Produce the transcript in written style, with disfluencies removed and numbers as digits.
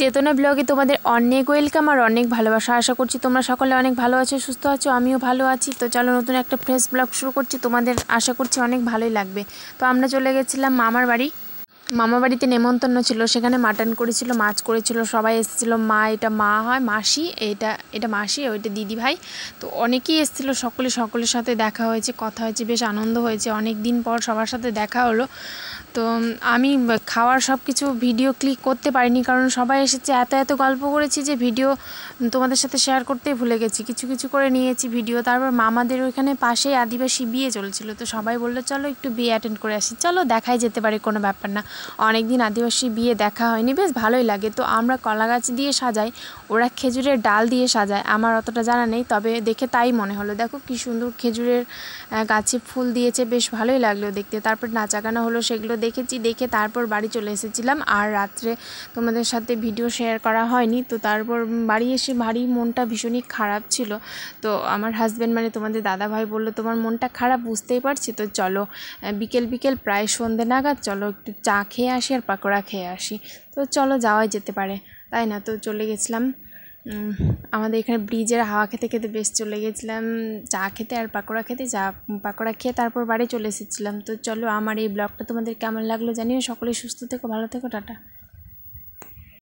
চেতনা ব্লগে তোমাদের অনেক ওয়েলকাম আর অনেক ভালোবাসা। আশা করছি তোমরা সকলে অনেক ভালো আছো, সুস্থ আছো, আমিও ভালো আছি। তো চলো নতুন একটা ফ্রেশ ব্লগ শুরু করছি, তোমাদের আশা করছি অনেক ভালোই লাগবে। তো আমরা চলে গেছিলাম মামার বাড়ি। মামা বাড়িতে নেমন্তন্ন ছিল, সেখানে মাটন করেছিল, মাছ করেছিল, সবাই এসেছিলো। মা, এটা মা হয়, মাসি, এটা মাসি, ওইটা দিদি ভাই। তো অনেকেই এসেছিলো, সকলের সাথে দেখা হয়েছে, কথা হয়েছে, বেশ আনন্দ হয়েছে। অনেক দিন পর সবার সাথে দেখা হলো। তো আমি খাওয়ার সব কিছু ভিডিও ক্লিক করতে পারিনি, কারণ সবাই এসেছে, এত গল্প করেছি যে ভিডিও তোমাদের সাথে শেয়ার করতেই ভুলে গেছি। কিছু করে নিয়েছি ভিডিও। তারপর মামাদের ওইখানে পাশেই আদিবাসী বিয়ে চলছিল, তো সবাই বললো চলো একটু বিয়ে অ্যাটেন্ড করে আসি। চলো, দেখাই যেতে পারে, কোনো ব্যাপার না। অনেক দিন আদিবাসী বিয়ে দেখা হয়নি, বেশ ভালোই লাগে। তো আমরা কলা গাছ দিয়ে সাজাই, ওরা খেজুরের ডাল দিয়ে সাজায়। আমার অতটা জানা নেই, তবে দেখে তাই মনে হলো। দেখো কি সুন্দর খেজুরের গাছে ফুল দিয়েছে, বেশ ভালোই লাগলো দেখতে। তারপর নাচা গানা হলো, সেগুলো দেখেছি। দেখে তারপর বাড়ি চলে এসেছিলাম। আর রাত্রে তোমাদের সাথে ভিডিও শেয়ার করা হয়নি। তো তারপর বাড়ি এসে ভারী মনটা ভীষণই খারাপ ছিল। তো আমার হাজব্যান্ড মানে তোমাদের দাদাভাই বললো তোমার মনটা খারাপ, বুঝতেই পারছি, তো চলো বিকেল প্রায় সন্ধ্যে নাগাদ চলো একটু চা খেয়ে আসি আর পাকোড়া খেয়ে আসি। তো চলো, যাওয়াই যেতে পারে, তাই না? তো চলে গেছিলাম আমাদের এখানে ব্রিজের হাওয়া খেতে খেতে বেশ চলে গেছিলাম চা খেতে আর পাকোড়া খেতে। পাকোড়া খেয়ে তারপর বাড়ি চলে এসেছিলাম। তো চলো, আমার এই ব্লগটা তোমাদের কেমন লাগলো জানিও। সকলেই সুস্থ থেকো, ভালো থেকো, টাটা।